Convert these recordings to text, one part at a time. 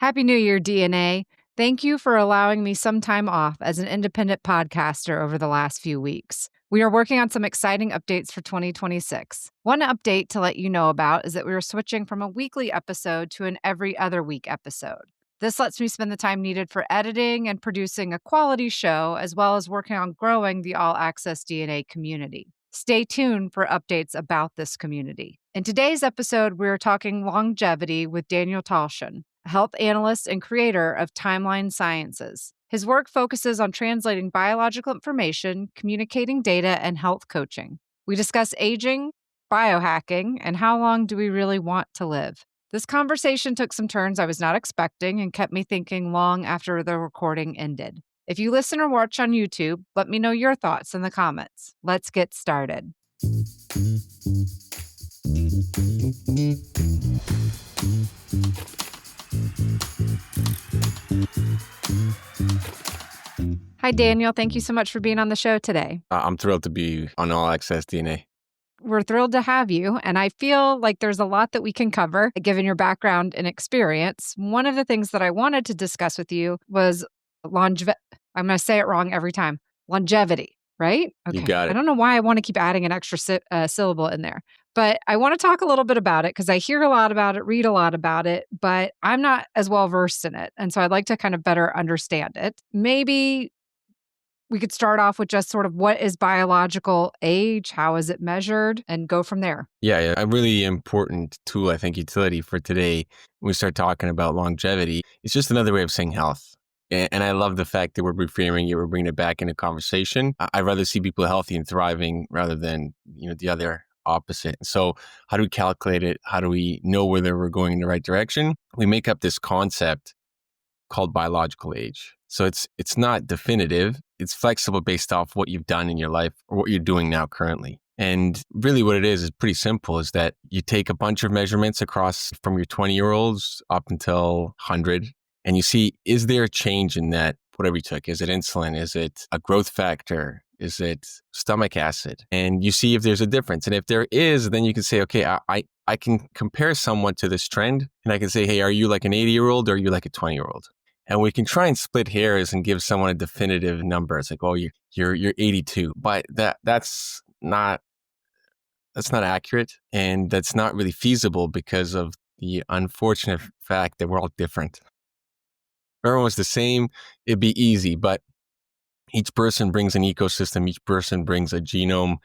Happy New Year, DNA. Thank you for allowing me some time off as an independent podcaster over the last few weeks. We are working on some exciting updates for 2026. One update to let you know about is that we are switching from a weekly episode to an every other week episode. This lets me spend the time needed for editing and producing a quality show, as well as working on growing the All Access DNA community. Stay tuned for updates about this community. In today's episode, we are talking longevity with Daniel Tausan, a health analyst and creator of Timeline Sciences. His work focuses on translating biological information, communicating data, and health coaching. We discuss aging, biohacking, and how long do we really want to live. This conversation took some turns I was not expecting and kept me thinking long after the recording ended. If you listen or watch on YouTube, let me know your thoughts in the comments. Let's get started. Hi, Daniel. Thank you so much for being on the show today. I'm thrilled to be on All Access DNA. We're thrilled to have you, and I feel like there's a lot that we can cover, given your background and experience. One of the things that I wanted to discuss with you was longevity. I'm going to say it wrong every time. Longevity, right? You got it. I don't know why I want to keep adding an extra syllable in there, but I want to talk a little bit about it because I hear a lot about it, read a lot about it, but I'm not as well versed in it. And so I'd like to kind of better understand it. Maybe we could start off with just sort of what is biological age, how is it measured, and go from there. Yeah, a really important tool, I think, utility for today when we start talking about longevity. It's just another way of saying health. And I love the fact that we're reframing it, we're bringing it back into conversation. I'd rather see people healthy and thriving rather than, the other opposite. So how do we calculate it? How do we know whether we're going in the right direction? We make up this concept called biological age. So it's not definitive. It's flexible based off what you've done in your life or what you're doing now currently. And really what it is pretty simple, is that you take a bunch of measurements across from your 20-year-olds up until 100, and you see, is there a change in that, whatever you took? Is it insulin? Is it a growth factor? Is it stomach acid? And you see if there's a difference. And if there is, then you can say, okay, I can compare someone to this trend, and I can say, hey, are you like an 80-year-old or are you like a 20-year-old? And we can try and split hairs and give someone a definitive number. It's like, oh, you're 82, but that's not accurate, and that's not really feasible because of the unfortunate fact that we're all different. If everyone was the same, it'd be easy, but each person brings an ecosystem. Each person brings a genome,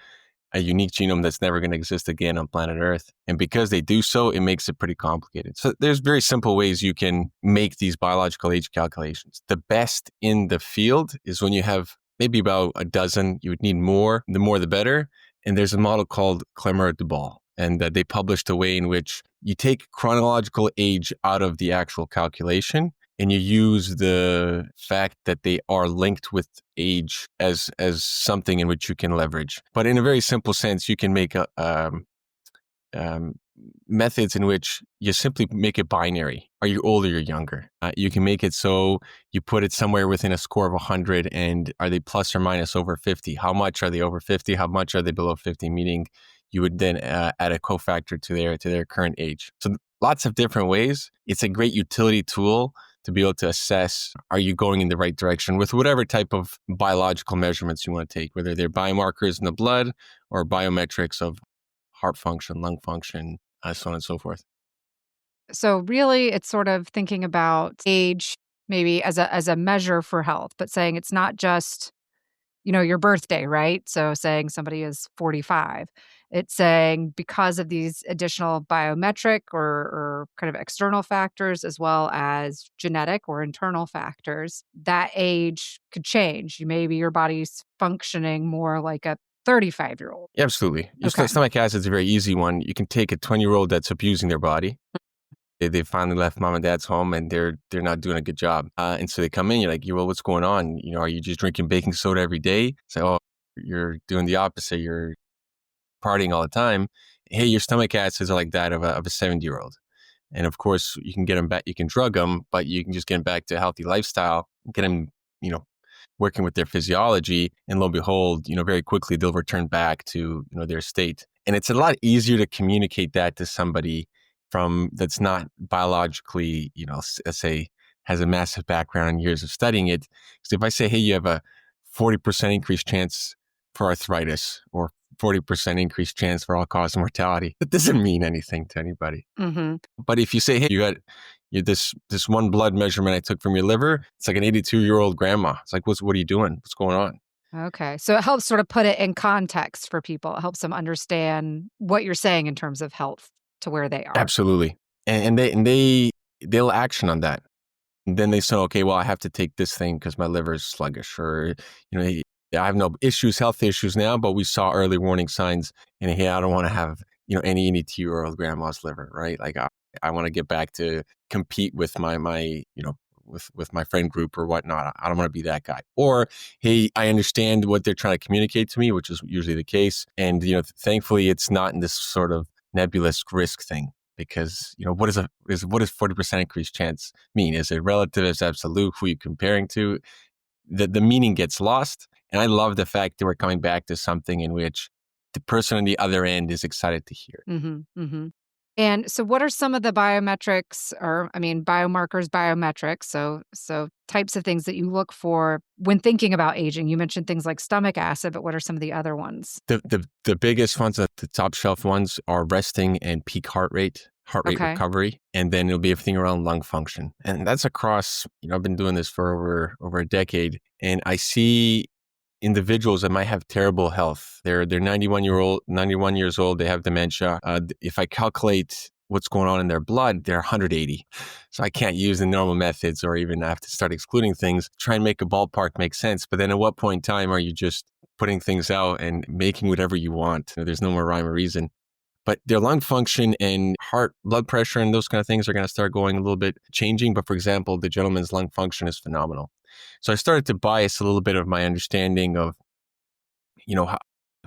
a unique genome that's never going to exist again on planet Earth. And because they do so, it makes it pretty complicated. So there's very simple ways you can make these biological age calculations. The best in the field is when you have maybe about a dozen. You would need more. The more, the better. And there's a model called Clemmer-Dubal. And they published a way in which you take chronological age out of the actual calculation, and you use the fact that they are linked with age as something in which you can leverage. But in a very simple sense, you can make methods in which you simply make it binary. Are you older or younger? You can make it so you put it somewhere within a score of 100, and are they plus or minus over 50? How much are they over 50? How much are they below 50? Meaning you would then add a cofactor to their current age. So lots of different ways. It's a great utility tool to be able to assess, are you going in the right direction with whatever type of biological measurements you want to take, whether they're biomarkers in the blood or biometrics of heart function, lung function, so on and so forth. So really, it's sort of thinking about age maybe as a measure for health, but saying it's not just, your birthday, right? So saying somebody is 45. It's saying because of these additional biometric or kind of external factors, as well as genetic or internal factors, that age could change. Maybe your body's functioning more like a 35-year-old. Absolutely. Okay. Stomach acid is a very easy one. You can take a 20-year-old that's abusing their body. They finally left mom and dad's home, and they're not doing a good job. And so they come in, you're like, well, what's going on? Are you just drinking baking soda every day? Say, oh, you're doing the opposite. You're partying all the time. Hey, your stomach acids are like that of a 70-year-old. And of course, you can get them back, you can drug them, but you can just get them back to a healthy lifestyle, get them, working with their physiology, and lo and behold, very quickly they'll return back to, their state. And it's a lot easier to communicate that to somebody from that's not biologically, let's say has a massive background and years of studying it. So if I say, hey, you have a 40% increased chance for arthritis or 40% increased chance for all-cause mortality, that doesn't mean anything to anybody. Mm-hmm. But if you say, hey, this one blood measurement I took from your liver, it's like an 82-year-old grandma. It's like, what are you doing? What's going on? Okay. So it helps sort of put it in context for people. It helps them understand what you're saying in terms of health to where they are. Absolutely. They'll action on that. And then they say, okay, well, I have to take this thing because my liver is sluggish, or, I have no issues, health issues now, but we saw early warning signs. And hey, I don't want to have, any 82-year-old grandma's liver, right? Like I want to get back to compete with my with my friend group or whatnot. I don't want to be that guy. Or, hey, I understand what they're trying to communicate to me, which is usually the case. And, thankfully it's not in this sort of nebulous risk thing. Because what does 40% increased chance mean? Is it relative? Is it absolute? Who are you comparing to? The meaning gets lost, and I love the fact that we're coming back to something in which the person on the other end is excited to hear. Mm-hmm, mm-hmm. And so what are some of the biometrics or biomarkers, biometrics, so types of things that you look for when thinking about aging? You mentioned things like stomach acid, but what are some of the other ones? The biggest ones, the top shelf ones, are resting and peak heart rate Okay. recovery, and then it'll be everything around lung function. And that's across, I've been doing this for over a decade, and I see individuals that might have terrible health. They're 91 years old. They have dementia. If I calculate what's going on in their blood, they're 180. So I can't use the normal methods, or even I have to start excluding things. Try and make a ballpark make sense. But then at what point in time are you just putting things out and making whatever you want? There's no more rhyme or reason. But their lung function and heart, blood pressure, and those kind of things are going to start going a little bit changing. But for example, the gentleman's lung function is phenomenal. So I started to bias a little bit of my understanding of,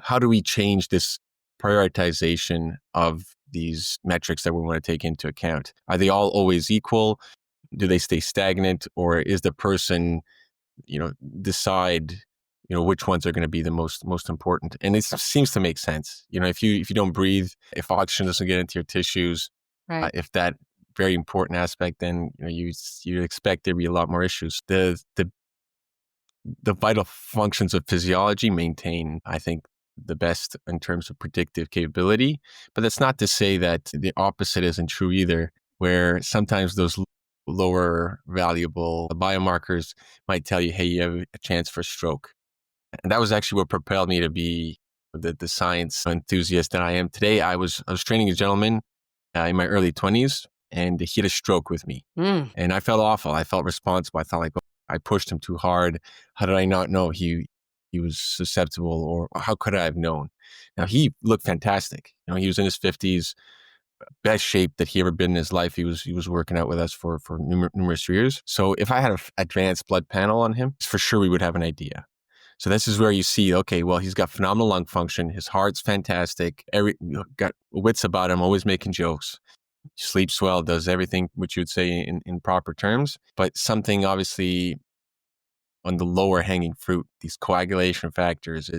how do we change this prioritization of these metrics that we want to take into account? Are they all always equal? Do they stay stagnant? Or is the person, decide, which ones are going to be the most important? And it seems to make sense. If you don't breathe, if oxygen doesn't get into your tissues, Right. if that very important aspect, then you expect there to be a lot more issues. The vital functions of physiology maintain, I think, the best in terms of predictive capability. But that's not to say that the opposite isn't true either, where sometimes those lower valuable biomarkers might tell you, hey, you have a chance for stroke. And that was actually what propelled me to be the science enthusiast that I am today. I was training a gentleman in my early 20s, and he had a stroke with me. Mm. And I felt awful. I felt responsible. I felt like, oh, I pushed him too hard. How did I not know he was susceptible, or how could I have known? Now, he looked fantastic. He was in his 50s, best shape that he ever been in his life. He was working out with us for numerous years. So if I had an advanced blood panel on him, for sure we would have an idea. So this is where you see, okay, well, he's got phenomenal lung function. His heart's fantastic. Got wits about him, always making jokes. Sleeps well, does everything which you would say in proper terms. But something obviously on the lower hanging fruit, these coagulation factors,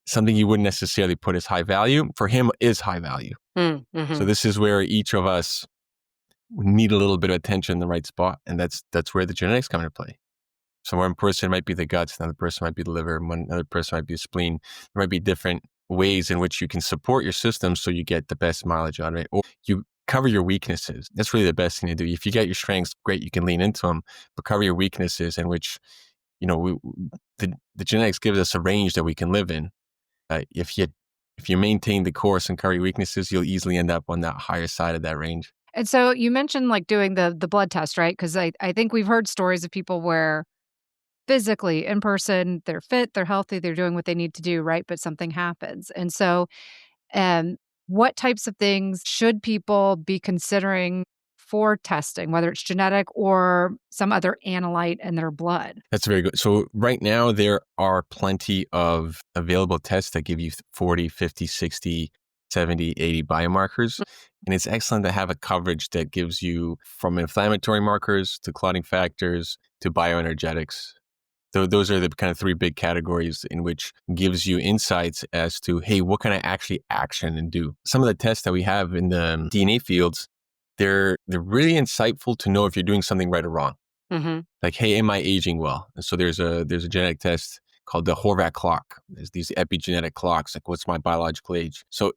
something you wouldn't necessarily put as high value, for him is high value. Mm-hmm. So this is where each of us need a little bit of attention in the right spot. And that's where the genetics come into play. So one person might be the guts, another person might be the liver, another person might be the spleen. There might be different ways in which you can support your system so you get the best mileage out of it. Or you cover your weaknesses. That's really the best thing to do. If you get your strengths, great, you can lean into them, but cover your weaknesses, in which, the genetics gives us a range that we can live in. If you maintain the course and cover your weaknesses, you'll easily end up on that higher side of that range. And so you mentioned like doing the blood test, right? Because I think we've heard stories of people where physically in person, they're fit, they're healthy, they're doing what they need to do, right? But something happens. And so, um, what types of things should people be considering for testing, whether it's genetic or some other analyte in their blood? That's very good. So right now, there are plenty of available tests that give you 40, 50, 60, 70, 80 biomarkers. And it's excellent to have a coverage that gives you from inflammatory markers to clotting factors to bioenergetics. Those are the kind of three big categories in which gives you insights as to, hey, what can I actually action and do? Some of the tests that we have in the DNA fields, they're really insightful to know if you're doing something right or wrong. Mm-hmm. Like, hey, am I aging well? And so there's a genetic test called the Horvath clock. There's these epigenetic clocks, like what's my biological age? So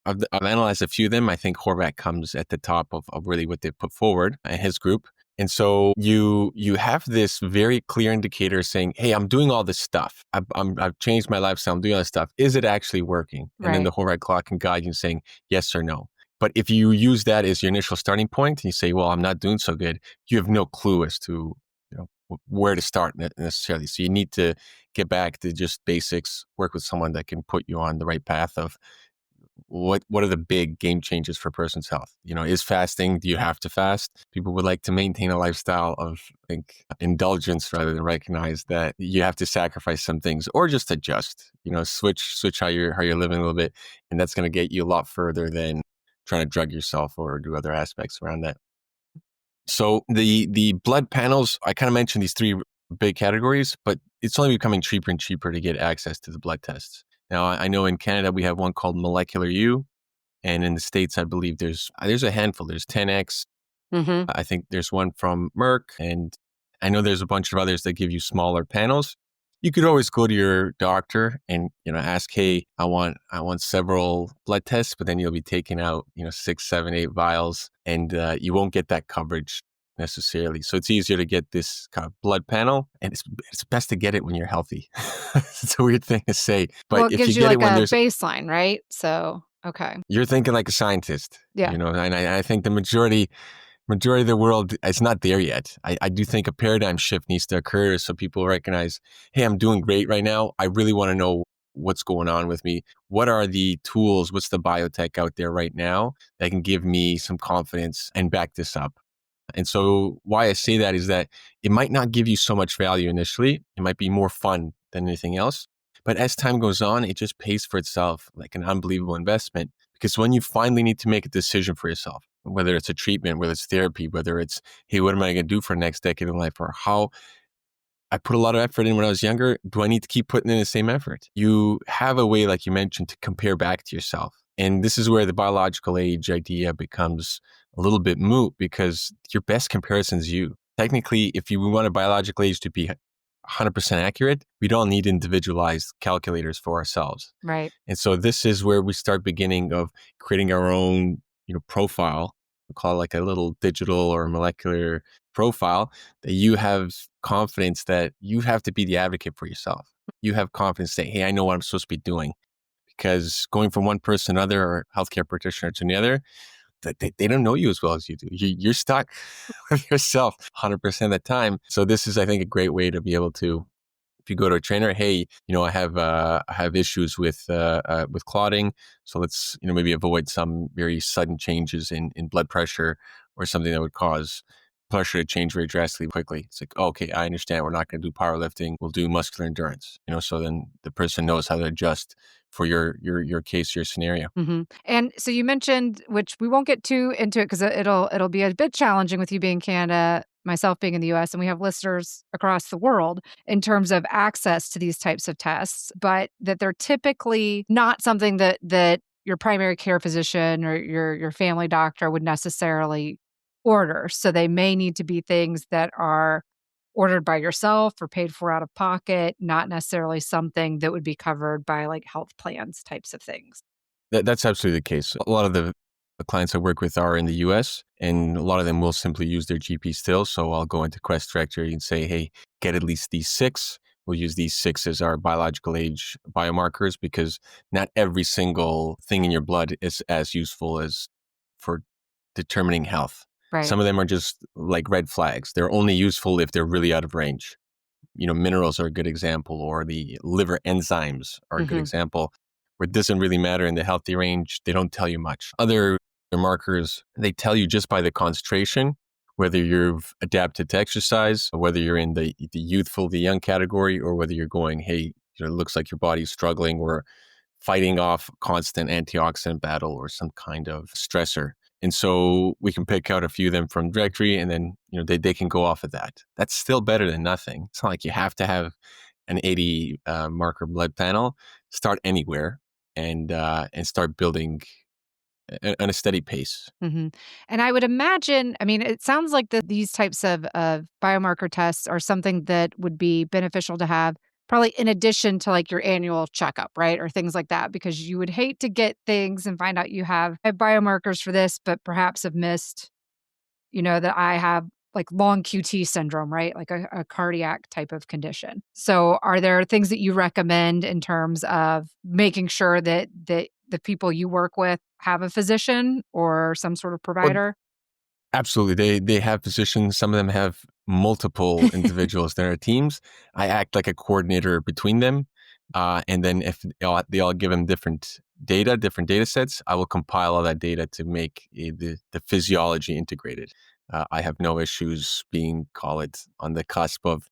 I've analyzed a few of them. I think Horvath comes at the top of really what they put forward in his group. And so you have this very clear indicator saying, hey, I'm doing all this stuff. I've changed my lifestyle. I'm doing all this stuff. Is it actually working? And then Right. the Horvath clock can guide you saying yes or no. But if you use that as your initial starting point and you say, well, I'm not doing so good, you have no clue as to where to start necessarily. So you need to get back to just basics, work with someone that can put you on the right path of what are the big game changes for a person's health? Is fasting, do you have to fast? People would like to maintain a lifestyle of, I think, indulgence rather than recognize that you have to sacrifice some things or just adjust, switch how you're living a little bit. And that's going to get you a lot further than trying to drug yourself or do other aspects around that. So the blood panels, I kind of mentioned these three big categories, but it's only becoming cheaper and cheaper to get access to the blood tests. Now, I know in Canada, we have one called Molecular U, and in the States, I believe there's a handful. There's 10X. Mm-hmm. I think there's one from Merck, and I know there's a bunch of others that give you smaller panels. You could always go to your doctor and ask, hey, I want several blood tests, but then you'll be taking out 6, 7, 8 vials, and you won't get that coverage necessarily. So it's easier to get this kind of blood panel, and it's best to get it when you're healthy. It's a weird thing to say, Well, but it if you gives you get it like when a there's baseline, right? So, okay. you're thinking like a scientist, Yeah. and I think the majority of the world, it's not there yet. I do think a paradigm shift needs to occur so people recognize, hey, I'm doing great right now. I really want to know what's going on with me. What are the tools? What's the biotech out there right now that can give me some confidence and back this up? And so why I say that is that it might not give you so much value initially. It might be more fun than anything else. But as time goes on, it just pays for itself like an unbelievable investment. Because when you finally need to make a decision for yourself, whether it's a treatment, whether it's therapy, whether it's, hey, what am I going to do for the next decade of life? Or how I put a lot of effort in when I was younger. Do I need to keep putting in the same effort? You have a way, like you mentioned, to compare back to yourself. And this is where the biological age idea becomes a little bit moot because your best comparison is you. Technically, if you want a biological age to be 100% accurate, we don't need individualized calculators for ourselves. Right. And so this is where we start beginning of creating our own, profile. We call it like a little digital or molecular profile that you have confidence that you have to be the advocate for yourself. You have confidence that, hey, I know what I'm supposed to be doing. Because going from one person to another or healthcare practitioner to another, they don't know you as well as you do. You're stuck with yourself 100% of the time. So this is, I think, a great way to be able to, if you go to a trainer, hey, I have issues with clotting, so let's maybe avoid some very sudden changes in blood pressure or something that would cause pressure to change very drastically quickly. It's like, okay, I understand. We're not going to do powerlifting. We'll do muscular endurance. So then the person knows how to adjust for your case, your scenario. Mm-hmm. And so you mentioned, which we won't get too into it because it'll be a bit challenging with you being in Canada, myself being in the U.S., and we have listeners across the world in terms of access to these types of tests, but that they're typically not something that your primary care physician or your family doctor would necessarily order. So they may need to be things that are ordered by yourself or paid for out of pocket, not necessarily something that would be covered by like health plans types of things. That's absolutely the case. A lot of the clients I work with are in the US, and a lot of them will simply use their GP still. So I'll go into Quest Directory and say, hey, get at least these 6. We'll use these 6 as our biological age biomarkers because not every single thing in your blood is as useful as for determining health. Right. Some of them are just like red flags. They're only useful if they're really out of range. Minerals are a good example, or the liver enzymes are a good Mhm. example, where it doesn't really matter in the healthy range. They don't tell you much. Other markers, they tell you just by the concentration, whether you've adapted to exercise, or whether you're in the youthful, the young category, or whether you're going, hey, it looks like your body's struggling or fighting off constant antioxidant battle or some kind of stressor. And so we can pick out a few of them from directory, and then they can go off of that. That's still better than nothing. It's not like you have to have an 80 marker blood panel. Start anywhere and start building on a steady pace. hmm And I would imagine, I mean, it sounds like these types of biomarker tests are something that would be beneficial to have probably in addition to like your annual checkup, right? Or things like that, because you would hate to get things and find out you have biomarkers for this, but perhaps have missed, that I have like long QT syndrome, right? Like a cardiac type of condition. So are there things that you recommend in terms of making sure that the people you work with have a physician or some sort of Well, provider? absolutely. They have positions. Some of them have multiple individuals in their teams. I act like a coordinator between them. And then if they all give them different data sets, I will compile all that data to make the physiology integrated. I have no issues being, call it, on the cusp of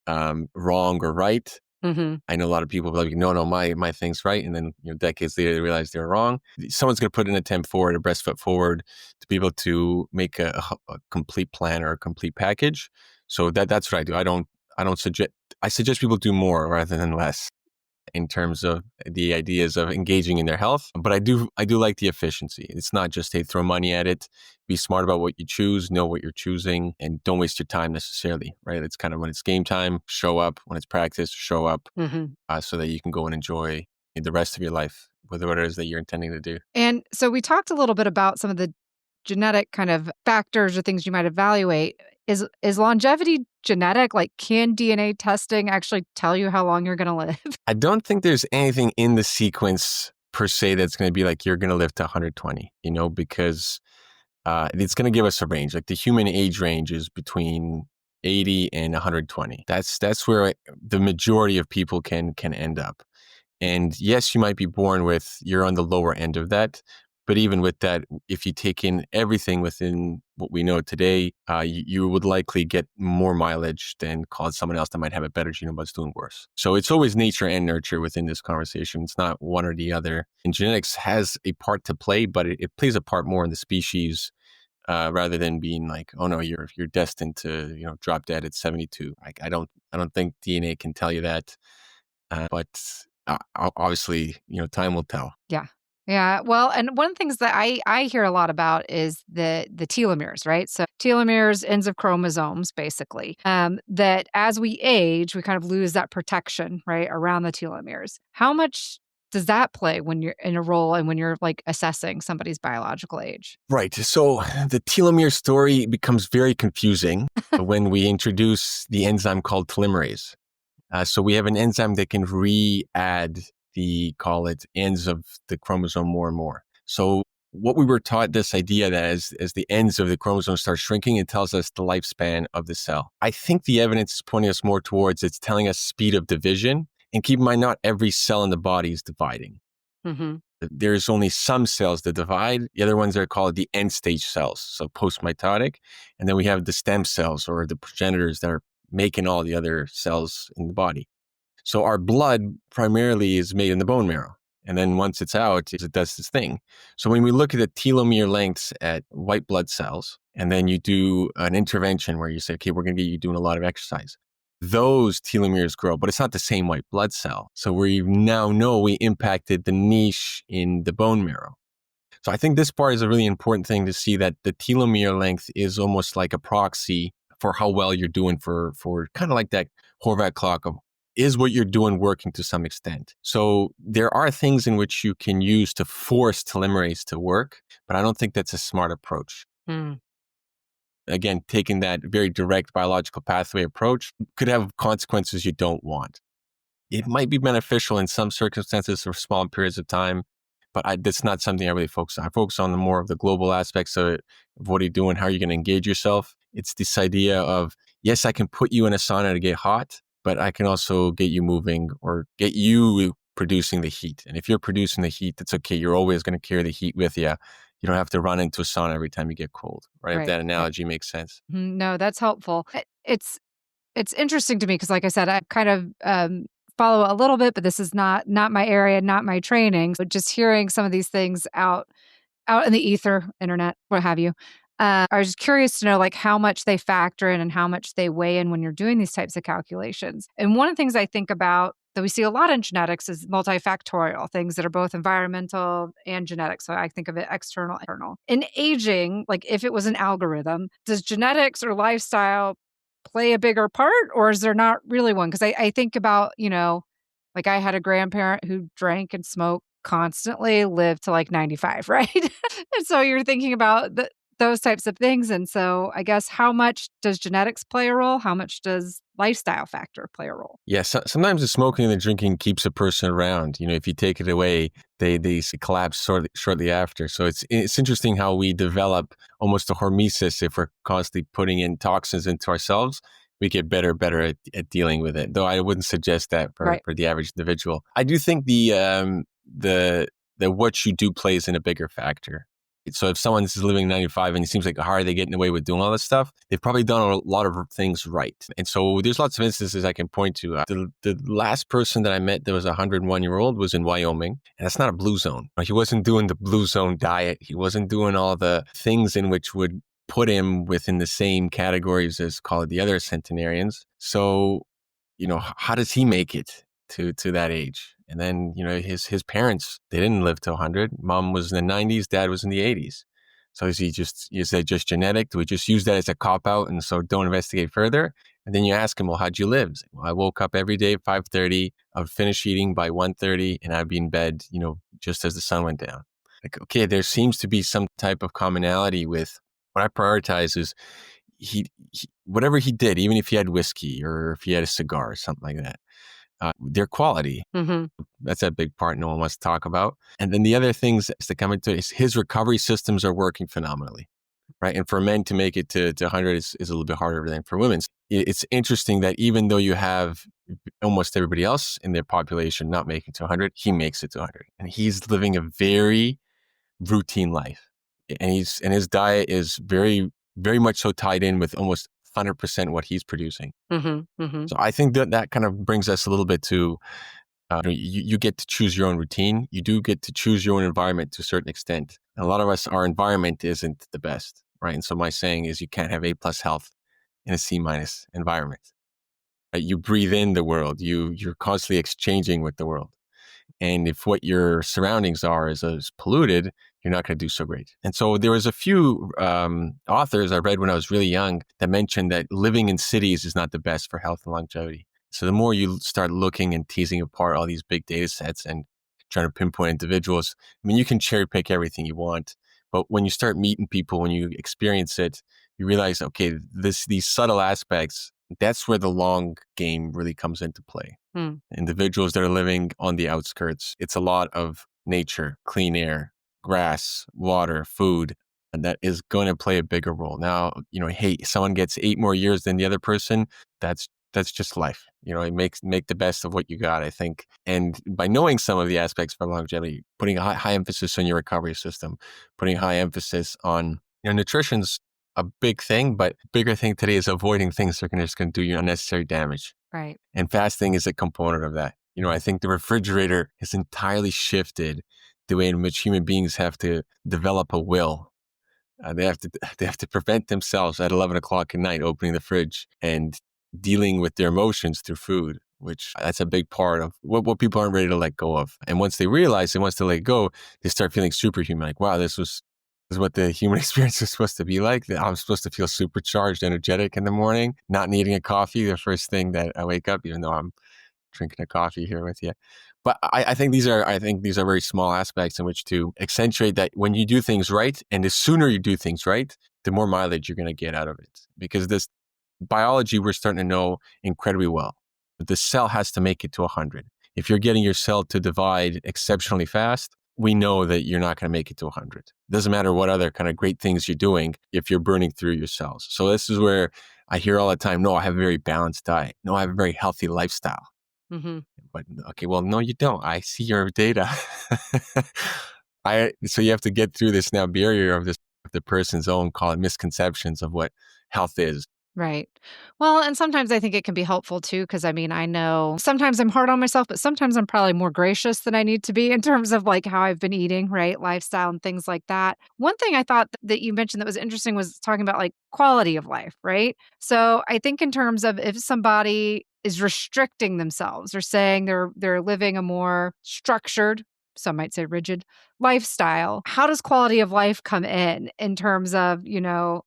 wrong or right. Mhm. I know a lot of people are like, no, my thing's right. And then, decades later, they realize they're wrong. Someone's going to put an attempt forward, a breast foot forward to be able to make a complete plan or a complete package. So that's what I do. I don't suggest, I suggest people do more rather than less in terms of the ideas of engaging in their health. But I do like the efficiency. It's not just, hey, throw money at it, be smart about what you choose, know what you're choosing, and don't waste your time necessarily, right? It's kind of when it's game time, show up. When it's practice, show up Mhm. so that you can go and enjoy the rest of your life with what it is that you're intending to do. And so we talked a little bit about some of the genetic kind of factors or things you might evaluate. Is longevity genetic? Like, can DNA testing actually tell you how long you're going to live? I don't think there's anything in the sequence per se that's going to be like you're going to live to 120, because it's going to give us a range. Like the human age range is between 80 and 120. That's where the majority of people can end up. And yes, you might be born with, you're on the lower end of that. But even with that, if you take in everything within what we know today, you would likely get more mileage than call someone else that might have a better genome but's doing worse. So it's always nature and nurture within this conversation. It's not one or the other. And genetics has a part to play, but it plays a part more in the species rather than being like, oh no, you're destined to drop dead at 72. I don't think DNA can tell you that. But obviously, time will tell. Yeah. Yeah. Well, and one of the things that I hear a lot about is the telomeres, right? So telomeres, ends of chromosomes, basically. That as we age, we kind of lose that protection, right, around the telomeres. How much does that play when you're in a role and when you're like assessing somebody's biological age? Right. So the telomere story becomes very confusing when we introduce the enzyme called telomerase. So we have an enzyme that can re-add call it, ends of the chromosome more and more. So what we were taught, this idea that as the ends of the chromosome start shrinking, it tells us the lifespan of the cell. I think the evidence is pointing us more towards it's telling us speed of division. And keep in mind, not every cell in the body is dividing. Hmm. There's only some cells that divide. The other ones are called the end stage cells, so post-mitotic. And then we have the stem cells or the progenitors that are making all the other cells in the body. So our blood primarily is made in the bone marrow. And then once it's out, it does this thing. So when we look at the telomere lengths at white blood cells, and then you do an intervention where you say, okay, we're going to get you doing a lot of exercise, those telomeres grow, but it's not the same white blood cell. So we now know we impacted the niche in the bone marrow. So I think this part is a really important thing to see, that the telomere length is almost like a proxy for how well you're doing for kind of like that Horvath clock of, is what you're doing working to some extent. So there are things in which you can use to force telomerase to work, but I don't think that's a smart approach. Mm. Again, taking that very direct biological pathway approach could have consequences you don't want. It might be beneficial in some circumstances for small periods of time, but that's not something I really focus on. I focus on the more of the global aspects of it, of what are you doing, how are you going to engage yourself. It's this idea of, yes, I can put you in a sauna to get hot, but I can also get you moving or get you producing the heat. And if you're producing the heat, that's okay. You're always going to carry the heat with you. You don't have to run into a sauna every time you get cold, right? If Right. that Right. analogy makes sense. No, that's helpful. It's interesting to me because, like I said, I kind of follow a little bit, but this is not my area, not my training. So just hearing some of these things out out in the ether, internet, what have you. I was just curious to know like how much they factor in and how much they weigh in when you're doing these types of calculations. And one of the things I think about that we see a lot in genetics is multifactorial things that are both environmental and genetic. So I think of it external, internal. In aging, like if it was an algorithm, does genetics or lifestyle play a bigger part or is there not really one? Because I think about, like I had a grandparent who drank and smoked constantly, lived to like 95, right? And so you're thinking about those types of things. And so I guess how much does genetics play a role? How much does lifestyle factor play a role? Yeah, sometimes the smoking and the drinking keeps a person around. If you take it away, they collapse shortly after. So it's interesting how we develop almost a hormesis if we're constantly putting in toxins into ourselves. We get better at dealing with it. Though I wouldn't suggest that Right. for the average individual. I do think the what you do plays in a bigger factor. So if someone's living 95 and it seems like, how are they getting away with doing all this stuff? They've probably done a lot of things right. And so there's lots of instances I can point to. The last person that I met that was a 101-year-old was in Wyoming. And that's not a blue zone. He wasn't doing the blue zone diet. He wasn't doing all the things in which would put him within the same categories as, call it, the other centenarians. So, how does he make it to that age? And then, his parents, they didn't live to 100. Mom was in the 90s, dad was in the 80s. So is that just genetic? Do we just use that as a cop out and so don't investigate further? And then you ask him, well, how'd you live? Well, I woke up every day at 5:30. I would finish eating by 1:30 and I'd be in bed, just as the sun went down. Like, okay, there seems to be some type of commonality with what I prioritize is whatever he did, even if he had whiskey or if he had a cigar or something like that, their quality. Mm-hmm. That's a big part no one wants to talk about. And then the other things that come into it is his recovery systems are working phenomenally, right? And for men to make it to 100 is a little bit harder than for women. It's interesting that even though you have almost everybody else in their population not making to 100, he makes it to 100. And he's living a very routine life. And his diet is very, very much so tied in with almost 100% what he's producing. Mm-hmm. Mm-hmm. So I think that kind of brings us a little bit to you get to choose your own routine. You do get to choose your own environment to a certain extent. And a lot of us, our environment isn't the best, right? And so my saying is you can't have A+ health in a C- environment. Right? You breathe in the world. You're constantly exchanging with the world. And if what your surroundings are is polluted, you're not going to do so great. And so there was a few authors I read when I was really young that mentioned that living in cities is not the best for health and longevity. So the more you start looking and teasing apart all these big data sets and trying to pinpoint individuals, I mean, you can cherry pick everything you want. But when you start meeting people, when you experience it, you realize, okay, these subtle aspects, that's where the long game really comes into play. Individuals that are living on the outskirts, it's a lot of nature, clean air, grass, water, food, and that is going to play a bigger role. Now, hey, someone gets 8 more years than the other person, that's just life. Make the best of what you got, I think. And by knowing some of the aspects for longevity, putting a high emphasis on your recovery system, putting high emphasis on nutrition's a big thing, but bigger thing today is avoiding things that are just going to do you unnecessary damage. Right. And fasting is a component of that. I think the refrigerator has entirely shifted the way in which human beings have to develop a will. They have to prevent themselves at 11 o'clock at night opening the fridge and dealing with their emotions through food, which that's a big part of what people aren't ready to let go of. And once they realize they want to let go, they start feeling superhuman. Like, wow, this is what the human experience is supposed to be like. That I'm supposed to feel supercharged, energetic in the morning, not needing a coffee the first thing that I wake up, even though I'm drinking a coffee here with you. But I think these are very small aspects in which to accentuate that when you do things right, and the sooner you do things right, the more mileage you're going to get out of it. Because this biology, we're starting to know incredibly well. But the cell has to make it to 100. If you're getting your cell to divide exceptionally fast, we know that you're not going to make it to 100. It doesn't matter what other kind of great things you're doing if you're burning through your cells. So this is where I hear all the time, no, I have a very balanced diet. No, I have a very healthy lifestyle. Mm-hmm. But okay, well, no, you don't. I see your data. So you have to get through this now barrier of the person's own, call it, misconceptions of what health is. Right. Well, and sometimes I think it can be helpful too, because I mean, I know sometimes I'm hard on myself, but sometimes I'm probably more gracious than I need to be in terms of like how I've been eating, right? Lifestyle and things like that. One thing I thought that you mentioned that was interesting was talking about like quality of life, right? So I think in terms of if somebody is restricting themselves or saying they're living a more structured, some might say rigid lifestyle, how does quality of life come in terms of,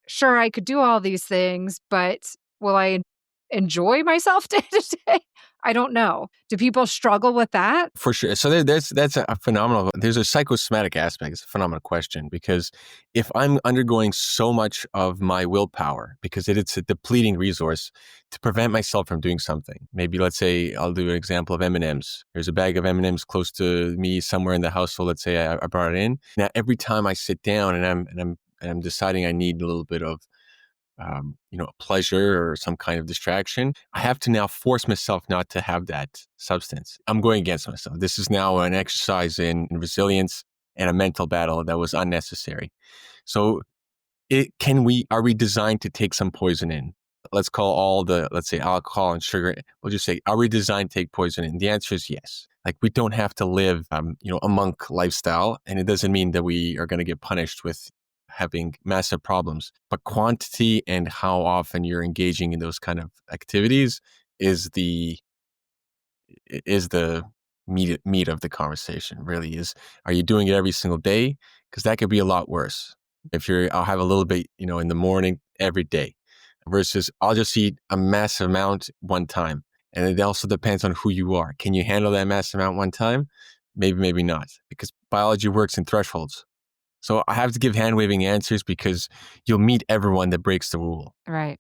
sure, I could do all these things, but will I enjoy myself day to day? I don't know. Do people struggle with that? For sure. So that's a phenomenal. There's a psychosomatic aspect. It's a phenomenal question because if I'm undergoing so much of my willpower because it's a depleting resource to prevent myself from doing something. Maybe let's say I'll do an example of M&Ms. There's a bag of M&Ms close to me somewhere in the household. Let's say I brought it in. Now every time I sit down and I'm deciding I need a little bit of a pleasure or some kind of distraction, I have to now force myself not to have that substance. I'm going against myself. This is now an exercise in resilience and a mental battle that was unnecessary. So are we designed to take some poison in? Let's call let's say alcohol and sugar. We'll just say, are we designed to take poison in? The answer is yes. Like we don't have to live, a monk lifestyle. And it doesn't mean that we are going to get punished with having massive problems, but quantity and how often you're engaging in those kind of activities is the meat of the conversation. Really is, are you doing it every single day? Because that could be a lot worse. If I'll have a little bit, in the morning every day versus I'll just eat a massive amount one time. And it also depends on who you are. Can you handle that massive amount one time? Maybe, maybe not, because biology works in thresholds. So I have to give hand waving answers because you'll meet everyone that breaks the rule. Right.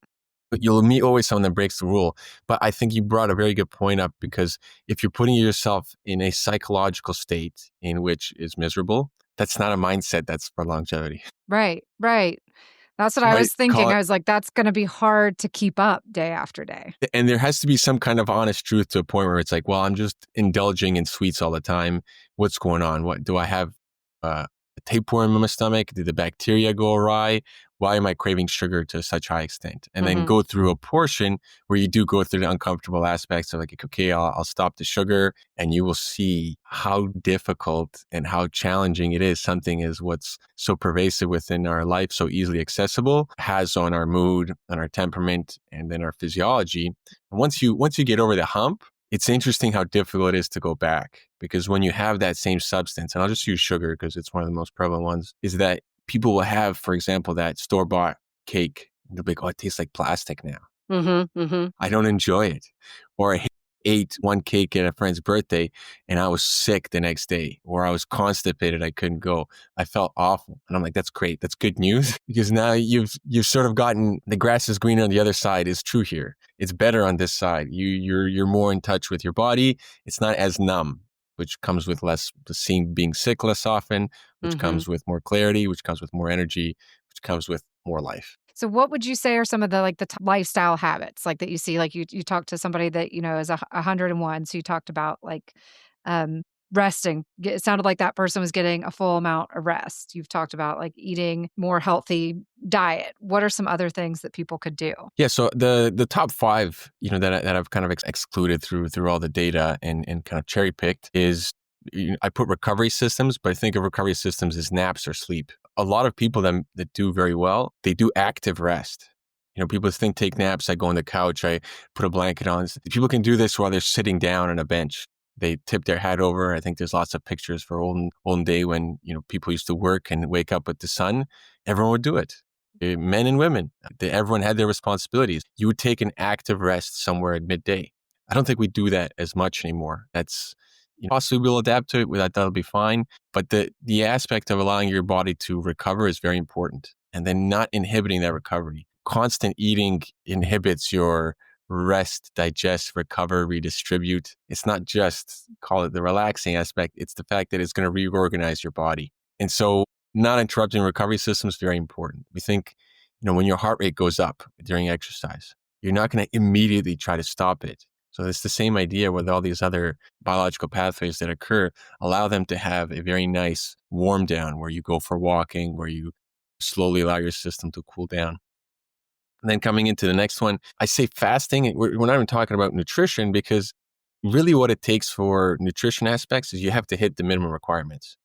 But you'll meet always someone that breaks the rule. But I think you brought a very good point up because if you're putting yourself in a psychological state in which is miserable, that's not a mindset that's for longevity. Right. Right. That's what I Right? was thinking. I was like, that's going to be hard to keep up day after day. And there has to be some kind of honest truth to a point where it's like, well, I'm just indulging in sweets all the time. What's going on? What do I have? A tapeworm in my stomach? Did the bacteria go awry? Why am I craving sugar to such high extent? And then go through a portion where you do go through the uncomfortable aspects of like, okay, I'll stop the sugar, and you will see how difficult and how challenging it is. Something is what's so pervasive within our life, so easily accessible, has on our mood, on our temperament, and then our physiology. And once you get over the hump, it's interesting how difficult it is to go back because when you have that same substance, and I'll just use sugar because it's one of the most prevalent ones, is that people will have, for example, that store-bought cake. They'll be like, oh, it tastes like plastic now. I don't enjoy it. Or I ate one cake at a friend's birthday and I was sick the next day, or I was constipated. I couldn't go. I felt awful. And I'm like, that's great. That's good news because now you've sort of gotten the grass is greener on the other side is true here. It's better on this side. You're more in touch with your body. It's not as numb, which comes with being sick less often, which comes with more clarity, which comes with more energy, which comes with more life. So what would you say are some of the like the lifestyle habits like that you see? Like you talked to somebody that is 101. So you talked about like resting. It sounded like that person was getting a full amount of rest. You've talked about like eating more healthy diet. What are some other things that people could do? Yeah, so the top five, that I've kind of excluded through all the data and kind of cherry picked is I put recovery systems, but I think of recovery systems as naps or sleep. A lot of people that do very well, they do active rest. People think take naps. I go on the couch, I put a blanket on. People can do this while they're sitting down on a bench. They tip their head over. I think there's lots of pictures for olden day when people used to work and wake up with the sun. Everyone would do it. Men and women, everyone had their responsibilities. You would take an active rest somewhere at midday. I don't think we do that as much anymore. That's possibly we'll adapt to it. That'll be fine. But the aspect of allowing your body to recover is very important, and then not inhibiting that recovery. Constant eating inhibits your rest, digest, recover, redistribute. It's not just call it the relaxing aspect. It's the fact that it's going to reorganize your body. And so not interrupting recovery system is very important. We think, when your heart rate goes up during exercise, you're not going to immediately try to stop it. So it's the same idea with all these other biological pathways that occur. Allow them to have a very nice warm down where you go for walking, where you slowly allow your system to cool down. And then coming into the next one, I say fasting. We're not even talking about nutrition because really what it takes for nutrition aspects is you have to hit the minimum requirements.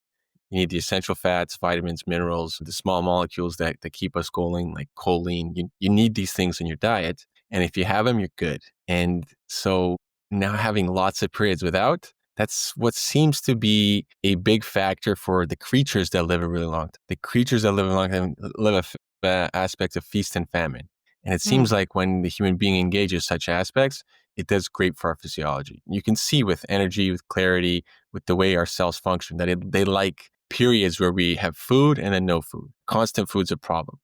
You need the essential fats, vitamins, minerals, the small molecules that keep us going, like choline. You need these things in your diet. And if you have them, you're good. And so now having lots of periods without, that's what seems to be a big factor for the creatures that live a really long time. The creatures that live a long time live aspects of feast and famine. And it seems like when the human being engages such aspects, it does great for our physiology. You can see with energy, with clarity, with the way our cells function, that they like periods where we have food and then no food. Constant food's a problem.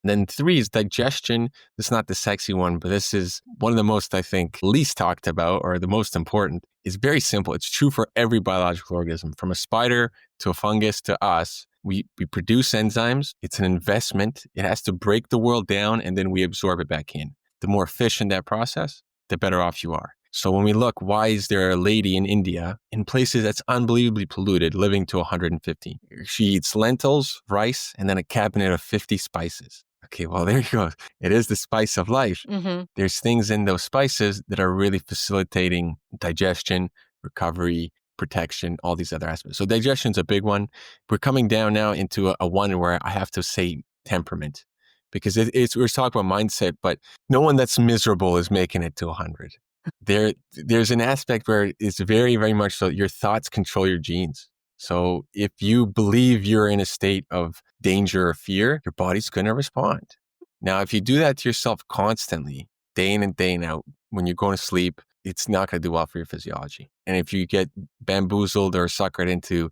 And then 3 is digestion. This is not the sexy one, but this is one of the most, I think, least talked about or the most important. It's very simple. It's true for every biological organism, from a spider to a fungus to us. We produce enzymes. It's an investment. It has to break the world down and then we absorb it back in. The more efficient that process, the better off you are. So when we look, why is there a lady in India in places that's unbelievably polluted living to 115? She eats lentils, rice, and then a cabinet of 50 spices. Okay, well, there you go. It is the spice of life. Mm-hmm. There's things in those spices that are really facilitating digestion, recovery, protection, all these other aspects. So digestion's a big one. We're coming down now into a one where I have to say temperament because we're talking about mindset, but no one that's miserable is making it to 100. There's an aspect where it's very, very much so your thoughts control your genes. So if you believe you're in a state of danger or fear, your body's going to respond. Now, if you do that to yourself constantly, day in and day out, when you're going to sleep, it's not going to do well for your physiology. And if you get bamboozled or suckered into,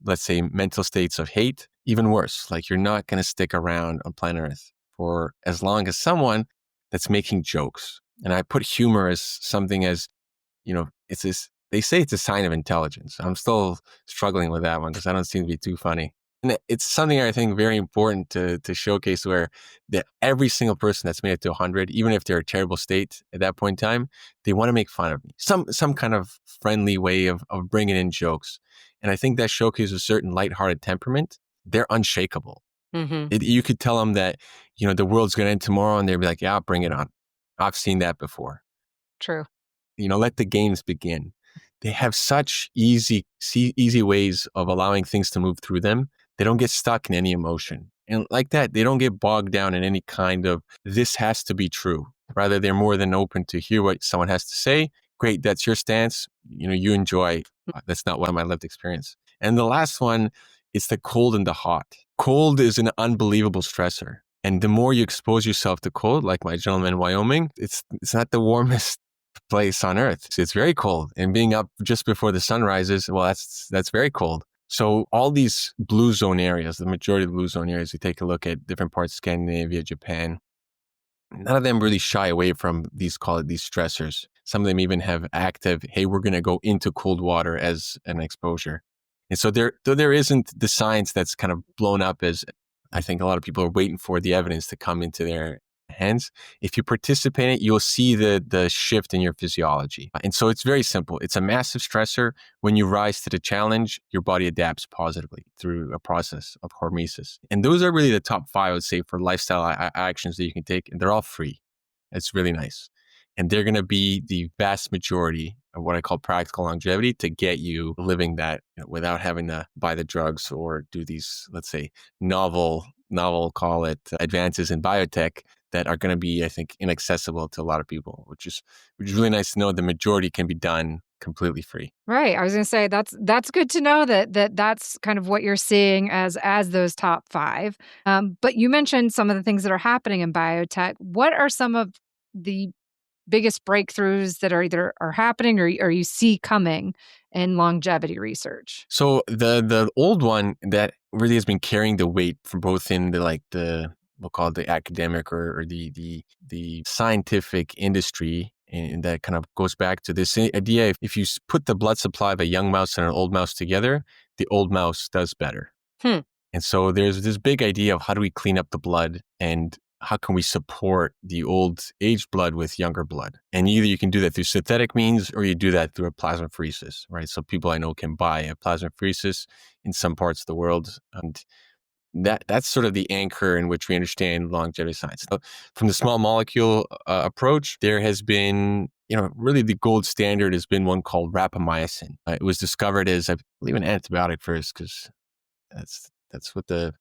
let's say, mental states of hate, even worse, like you're not going to stick around on planet Earth for as long as someone that's making jokes. And I put humor as something as, it's this, they say it's a sign of intelligence. I'm still struggling with that one because I don't seem to be too funny. And it's something I think very important to showcase where that every single person that's made it to 100, even if they're a terrible state at that point in time, they want to make fun of me. Some kind of friendly way of bringing in jokes. And I think that showcases a certain lighthearted temperament. They're unshakable. Mm-hmm. You could tell them that, the world's going to end tomorrow and they'd be like, yeah, bring it on. I've seen that before. True. Let the games begin. They have such easy ways of allowing things to move through them. They don't get stuck in any emotion. And like that, they don't get bogged down in any kind of, this has to be true. Rather, they're more than open to hear what someone has to say. Great, that's your stance. You enjoy. That's not one of my lived experience. And the last one is the cold and the hot. Cold is an unbelievable stressor. And the more you expose yourself to cold, like my gentleman in Wyoming, it's not the warmest place on earth. It's very cold. And being up just before the sun rises, well, that's very cold. So all these blue zone areas, the majority of the blue zone areas, you take a look at different parts of Scandinavia, Japan, none of them really shy away from these stressors. Some of them even have active, hey, we're going to go into cold water as an exposure. And so there isn't the science that's kind of blown up as I think a lot of people are waiting for the evidence to come into their hands. If you participate in it, you'll see the shift in your physiology. And so it's very simple. It's a massive stressor. When you rise to the challenge, your body adapts positively through a process of hormesis. And those are really the top 5, I would say, for lifestyle actions that you can take. And they're all free. It's really nice. And they're going to be the vast majority of what I call practical longevity to get you living that without having to buy the drugs or do these, let's say, novel, call it advances in biotech that are going to be, I think, inaccessible to a lot of people, which is really nice to know the majority can be done completely free. Right. I was going to say that's good to know that's kind of what you're seeing as those top 5. But you mentioned some of the things that are happening in biotech. What are some of the biggest breakthroughs that are either are happening or you see coming in longevity research? So the old one that really has been carrying the weight for both in the we'll call it the academic or the scientific industry, and that kind of goes back to this idea: if you put the blood supply of a young mouse and an old mouse together, the old mouse does better. And so there's this big idea of how do we clean up the blood and how can we support the old aged blood with younger blood? And either you can do that through synthetic means or you do that through a plasmapheresis, right? So people I know can buy a plasmapheresis in some parts of the world. And That's sort of the anchor in which we understand longevity science. So from the small molecule approach, there has been, really the gold standard has been one called rapamycin. It was discovered as, I believe, an antibiotic first, because that's what the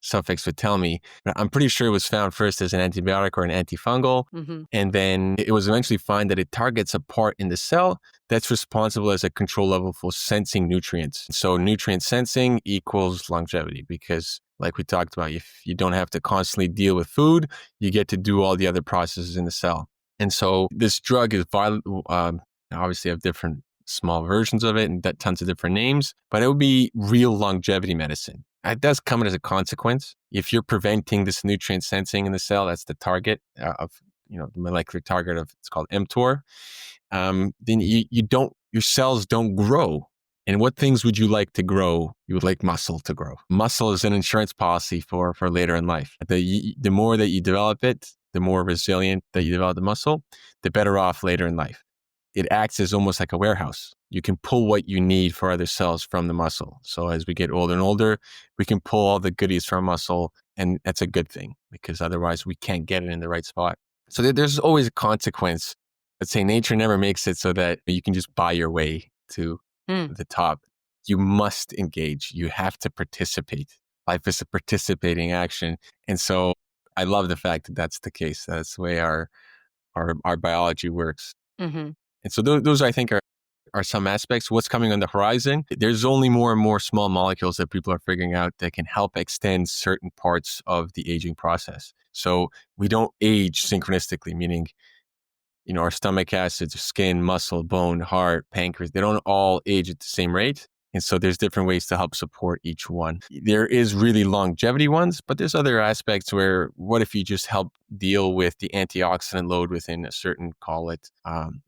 suffix would tell me. But I'm pretty sure it was found first as an antibiotic or an antifungal. Hmm. And then it was eventually found that it targets a part in the cell that's responsible as a control level for sensing nutrients. So nutrient sensing equals longevity, because like we talked about, if you don't have to constantly deal with food, you get to do all the other processes in the cell. And so this drug is obviously have different small versions of it and tons of different names, but it would be real longevity medicine. It does come as a consequence. If you're preventing this nutrient sensing in the cell, that's the target of, the molecular target of, it's called mTOR. Then your cells don't grow. And what things would you like to grow? You would like muscle to grow. Muscle is an insurance policy for later in life. The more that you develop it, the more resilient that you develop the muscle, the better off later in life. It acts as almost like a warehouse. You can pull what you need for other cells from the muscle. So as we get older and older, we can pull all the goodies from muscle, and that's a good thing, because otherwise we can't get it in the right spot. So there's always a consequence. Let's say nature never makes it so that you can just buy your way to the top. You must engage. You have to participate. Life is a participating action. And so I love the fact that that's the case. That's the way our biology works. Hmm. And so those I think are some aspects. What's coming on the horizon? There's only more and more small molecules that people are figuring out that can help extend certain parts of the aging process. So we don't age synchronistically, meaning, our stomach acids, skin, muscle, bone, heart, pancreas, they don't all age at the same rate. And so there's different ways to help support each one. There is really longevity ones, but there's other aspects where, what if you just help deal with the antioxidant load within a certain, call it,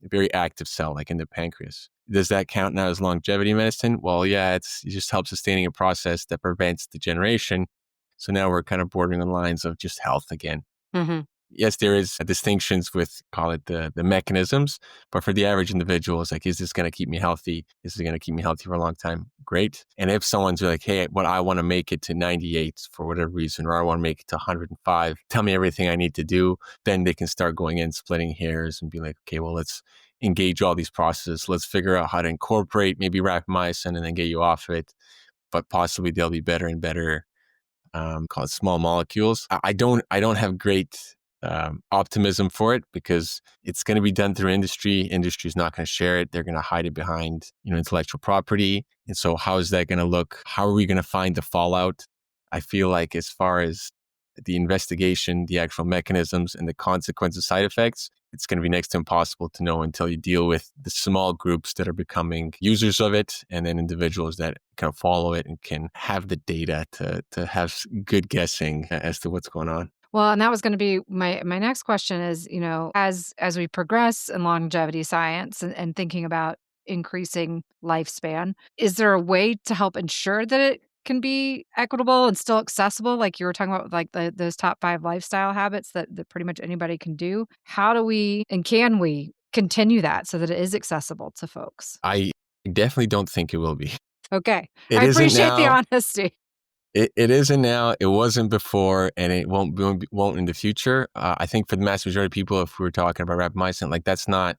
very active cell, like in the pancreas? Does that count now as longevity medicine? Well, yeah, it just helps sustaining a process that prevents degeneration. So now we're kind of bordering on the lines of just health again. Hmm. Yes, there is distinctions with, call it, the mechanisms, but for the average individual, it's like, is this going to keep me healthy? Is it going to keep me healthy for a long time? Great. And if someone's like, hey, I want to make it to 98 for whatever reason, or I want to make it to 105, tell me everything I need to do, then they can start going in, splitting hairs and be like, okay, well, let's engage all these processes. Let's figure out how to incorporate maybe rapamycin and then get you off it. But possibly they'll be better and better, called small molecules. I don't have great optimism for it, because it's going to be done through industry. Industry is not going to share it. They're going to hide it behind, intellectual property. And so how is that going to look? How are we going to find the fallout? I feel like, as far as the investigation, the actual mechanisms and the consequences, side effects, it's going to be next to impossible to know until you deal with the small groups that are becoming users of it, and then individuals that kind of follow it and can have the data to have good guessing as to what's going on. Well, and that was going to be my next question is, as we progress in longevity science and thinking about increasing lifespan, is there a way to help ensure that it can be equitable and still accessible? Like you were talking about, like those top 5 lifestyle habits that pretty much anybody can do. How do we and can we continue that so that it is accessible to folks? I definitely don't think it will be. Okay. I It isn't appreciate the now. honesty. It isn't now. It wasn't before, and it won't in the future. I think for the mass majority of people, if we were talking about rapamycin, like that's not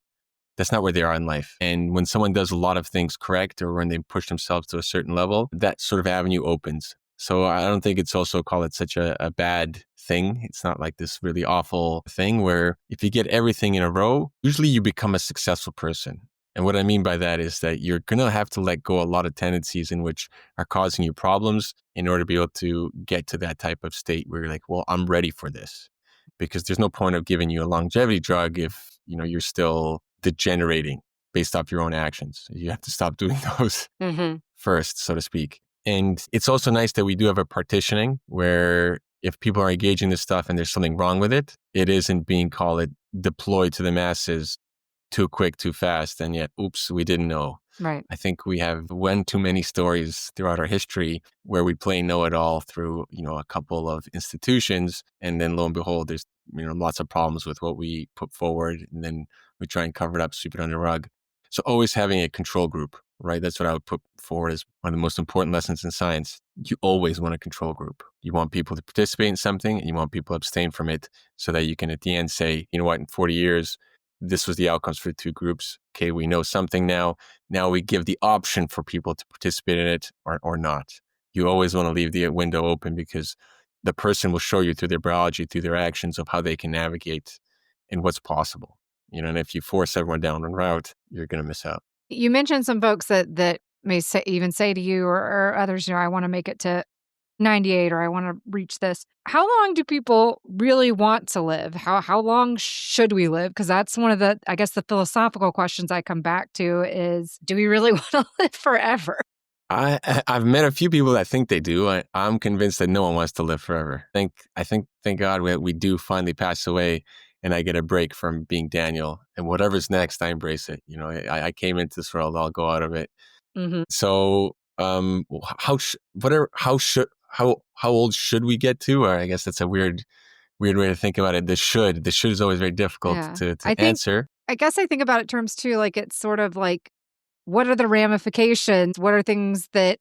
where they are in life. And when someone does a lot of things correct, or when they push themselves to a certain level, that sort of avenue opens. So I don't think it's also, call it, such a bad thing. It's not like this really awful thing where if you get everything in a row, usually you become a successful person. And what I mean by that is that you're going to have to let go a lot of tendencies in which are causing you problems in order to be able to get to that type of state where you're like, well, I'm ready for this. Because there's no point of giving you a longevity drug if, you're still degenerating based off your own actions. You have to stop doing those Mhm. first, so to speak. And it's also nice that we do have a partitioning where if people are engaging this stuff and there's something wrong with it, it isn't being, call it, deployed to the masses too quick, too fast, and yet, oops, we didn't know. Right. I think we have one too many stories throughout our history where we play know-it-all through, a couple of institutions, and then lo and behold, there's, lots of problems with what we put forward, and then we try and cover it up, sweep it under the rug. So always having a control group, right? That's what I would put forward as one of the most important lessons in science. you always want a control group. You want people to participate in something and you want people to abstain from it so that you can at the end say, you know what, in 40 years, this was the outcomes for the two groups. Okay, we know something now. Now we give the option for people to participate in it or not. You always want to leave the window open because the person will show you through their biology, through their actions of how they can navigate and what's possible. And if you force everyone down one route, you're going to miss out. You mentioned some folks that may say to you or others, I want to make it to 98 or I want to reach this. How long do people really want to live? How long should we live? Because that's one of the, I guess, the philosophical questions I come back to is, do we really want to live forever? I've met a few people that think they do. I'm convinced that no one wants to live forever. Thank God we do finally pass away, and I get a break from being Daniel. And whatever's next, I embrace it. I came into this world. I'll go out of it. Mhm. So, how old should we get to? Or I guess that's a weird way to think about it. The should is always very difficult Yeah. to answer. I guess I think about it in terms too, like it's sort of like, what are the ramifications? What are things that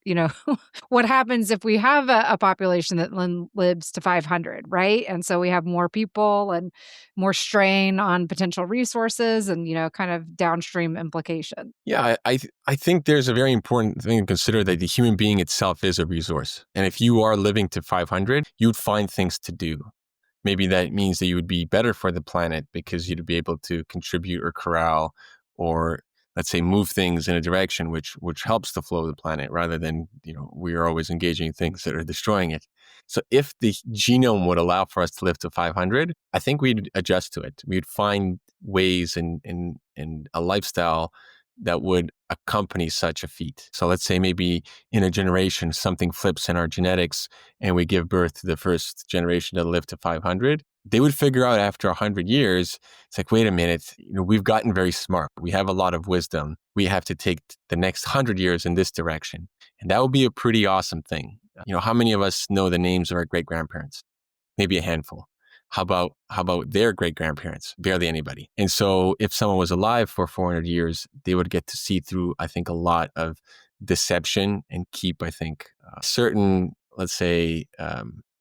you know, what happens if we have a population that lives to 500, right? And so we have more people and more strain on potential resources and, kind of downstream implication. Yeah, I think there's a very important thing to consider that the human being itself is a resource. And if you are living to 500, you'd find things to do. Maybe that means that you would be better for the planet because you'd be able to contribute or corral or let's say move things in a direction which helps the flow of the planet rather than, we are always engaging in things that are destroying it. So if the genome would allow for us to live to 500, I think we'd adjust to it. We'd find ways in a lifestyle that would accompany such a feat. So let's say maybe in a generation, something flips in our genetics and we give birth to the first generation that live to 500. They would figure out after 100 years, it's like, wait a minute, we've gotten very smart. We have a lot of wisdom. We have to take the next 100 years in this direction. And that would be a pretty awesome thing. How many of us know the names of our great grandparents? Maybe a handful. How about their great grandparents? Barely anybody. And so if someone was alive for 400 years, they would get to see through, I think, a lot of deception and keep, I think, certain, let's say,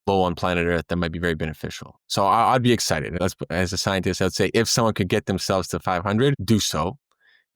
low on planet Earth that might be very beneficial. So I'd be excited. As a scientist, I'd say if someone could get themselves to 500, do so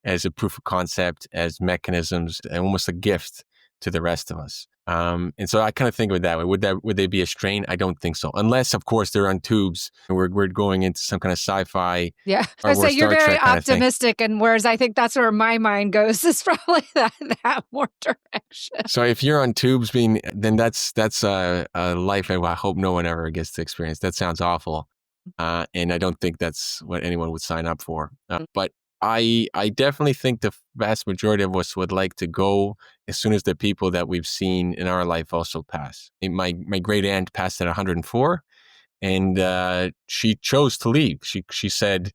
as a proof of concept, as mechanisms, and almost a gift to the rest of us. And so I kind of think of it that way. Would they be a strain? I don't think so. Unless, of course, they're on tubes and we're going into some kind of sci-fi Yeah. or I say you're Star very Trek kind of thing. optimistic. And whereas I think that's where my mind goes is probably that more direction. So if you're on tubes, then that's a life I hope no one ever gets to experience. That sounds awful, and I don't think that's what anyone would sign up for. But I definitely think the vast majority of us would like to go as soon as the people that we've seen in our life also pass. My great aunt passed at 104, and she chose to leave. She said,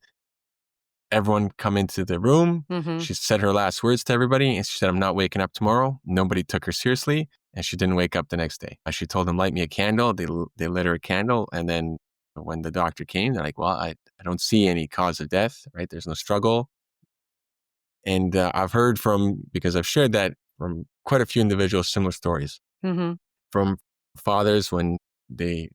everyone come into the room. Mm-hmm. She said her last words to everybody, and she said, I'm not waking up tomorrow. Nobody took her seriously, and she didn't wake up the next day. She told them, light me a candle. They lit her a candle, and then when the doctor came, they're like, well, I don't see any cause of death, right? There's no struggle. And I've heard because I've shared that from quite a few individuals, similar stories Mm-hmm. from fathers when they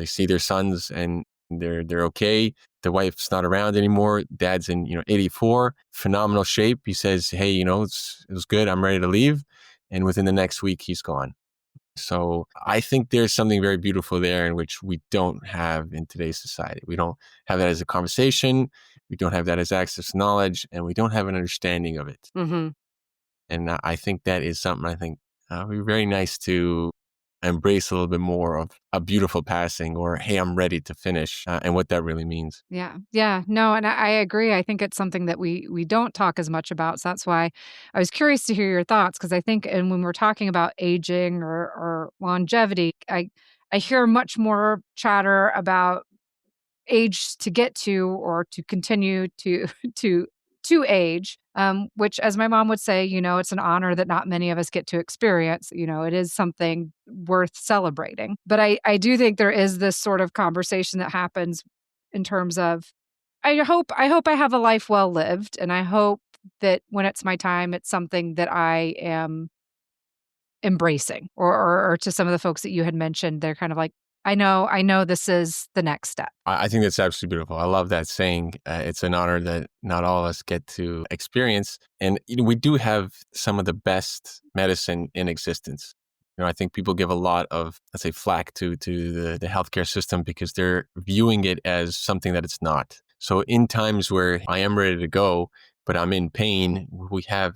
see their sons and they're okay. The wife's not around anymore. Dad's in 84, phenomenal shape. He says, hey, it was good. I'm ready to leave. And within the next week, he's gone. So I think there's something very beautiful there in which we don't have in today's society. We don't have that as a conversation. We don't have that as access to knowledge, and we don't have an understanding of it. Mm-hmm. And I think that is something I think would be very nice to embrace a little bit more of a beautiful passing or, hey, I'm ready to finish and what that really means. Yeah. Yeah. No, and I agree. I think it's something that we don't talk as much about. So that's why I was curious to hear your thoughts because I think and when we're talking about aging or longevity, I hear much more chatter about age to get to or to continue to to age, which as my mom would say, it's an honor that not many of us get to experience. It is something worth celebrating. But I do think there is this sort of conversation that happens in terms of I hope I have a life well lived, and I hope that when it's my time, it's something that I am embracing, or to some of the folks that you had mentioned, they're kind of like, I know this is the next step. I think that's absolutely beautiful. I love that saying. It's an honor that not all of us get to experience. And we do have some of the best medicine in existence. I think people give a lot of, let's say, flack to the healthcare system because they're viewing it as something that it's not. So in times where I am ready to go, but I'm in pain, we have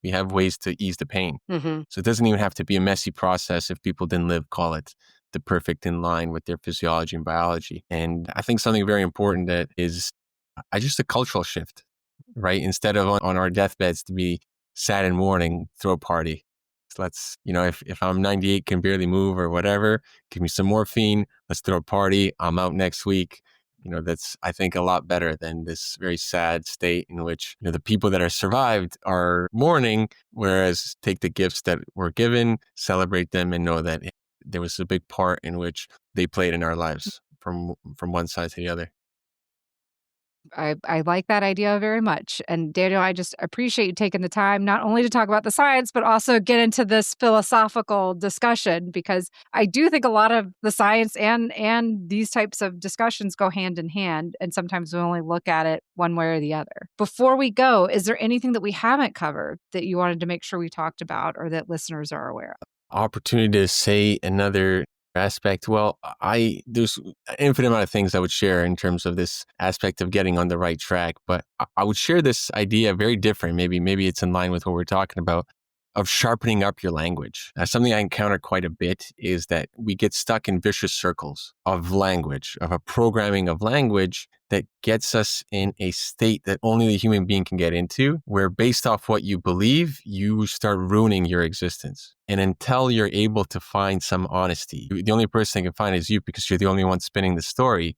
ways to ease the pain. Mm-hmm. So it doesn't even have to be a messy process if people didn't live, call it, the perfect in line with their physiology and biology. And I think something very important that is just a cultural shift, right? Instead of on our deathbeds to be sad and mourning, throw a party. So let's, if I'm 98, can barely move or whatever, give me some morphine, let's throw a party. I'm out next week. That's, I think, a lot better than this very sad state in which, the people that are survived are mourning, whereas take the gifts that were given, celebrate them, and know that there was a big part in which they played in our lives from one side to the other. I like that idea very much. And Daniel, I just appreciate you taking the time not only to talk about the science, but also get into this philosophical discussion, because I do think a lot of the science and these types of discussions go hand in hand. And sometimes we only look at it one way or the other. Before we go, is there anything that we haven't covered that you wanted to make sure we talked about or that listeners are aware of? Opportunity to say another aspect. Well, there's an infinite amount of things I would share in terms of this aspect of getting on the right track, but I would share this idea very different. Maybe it's in line with what we're talking about, of sharpening up your language. Something I encounter quite a bit is that we get stuck in vicious circles of language, of a programming of language that gets us in a state that only the human being can get into, where based off what you believe, you start ruining your existence. And until you're able to find some honesty, the only person that can find is you, because you're the only one spinning the story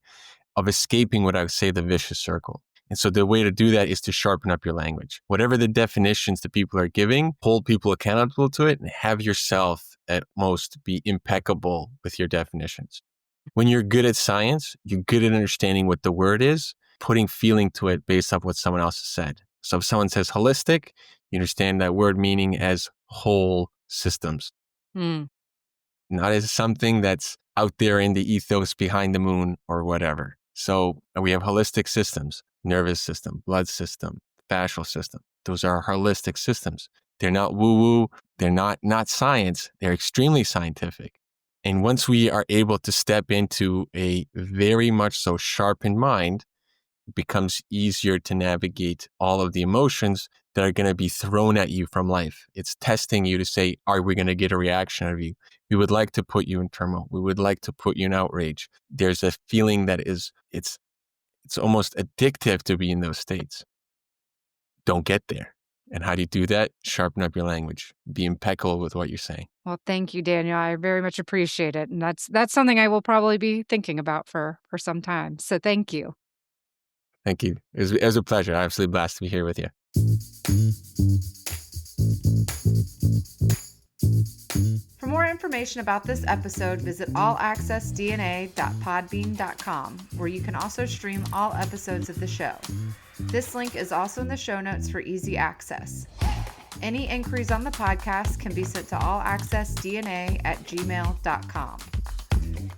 of escaping what I would say the vicious circle. And so the way to do that is to sharpen up your language. Whatever the definitions that people are giving, hold people accountable to it and have yourself at most be impeccable with your definitions. When you're good at science, you're good at understanding what the word is, putting feeling to it based off what someone else has said. So if someone says holistic, you understand that word meaning as whole systems. Hmm. Not as something that's out there in the ethos behind the moon or whatever. So we have holistic systems, nervous system, blood system, fascial system. Those are holistic systems. They're not woo-woo. They're not science. They're extremely scientific. And once we are able to step into a very much so sharpened mind, it becomes easier to navigate all of the emotions that are going to be thrown at you from life. It's testing you to say, are we going to get a reaction out of you? We would like to put you in turmoil. We would like to put you in outrage. There's a feeling that it's almost addictive to be in those states. Don't get there. And how do you do that? Sharpen up your language. Be impeccable with what you're saying. Well, thank you, Daniel. I very much appreciate it. And that's something I will probably be thinking about for some time. So thank you. Thank you. It was a pleasure. I'm absolutely blessed to be here with you. For more information about this episode, visit allaccessdna.podbean.com, where you can also stream all episodes of the show. This link is also in the show notes for easy access. Any inquiries on the podcast can be sent to allaccessdna@gmail.com.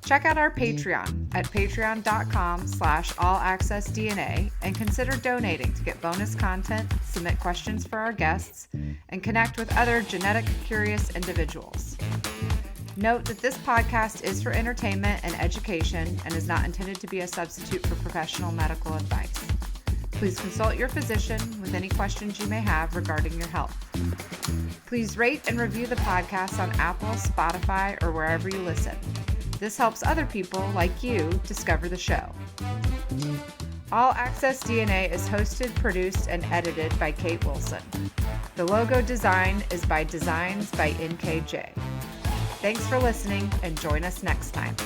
Check out our Patreon at patreon.com/allaccessdna and consider donating to get bonus content, submit questions for our guests, and connect with other genetic curious individuals. Note that this podcast is for entertainment and education and is not intended to be a substitute for professional medical advice. Please consult your physician with any questions you may have regarding your health. Please rate and review the podcast on Apple, Spotify, or wherever you listen. This helps other people like you discover the show. All Access DNA is hosted, produced, and edited by Kate Wilson. The logo design is by Designs by NKJ. Thanks for listening, and join us next time.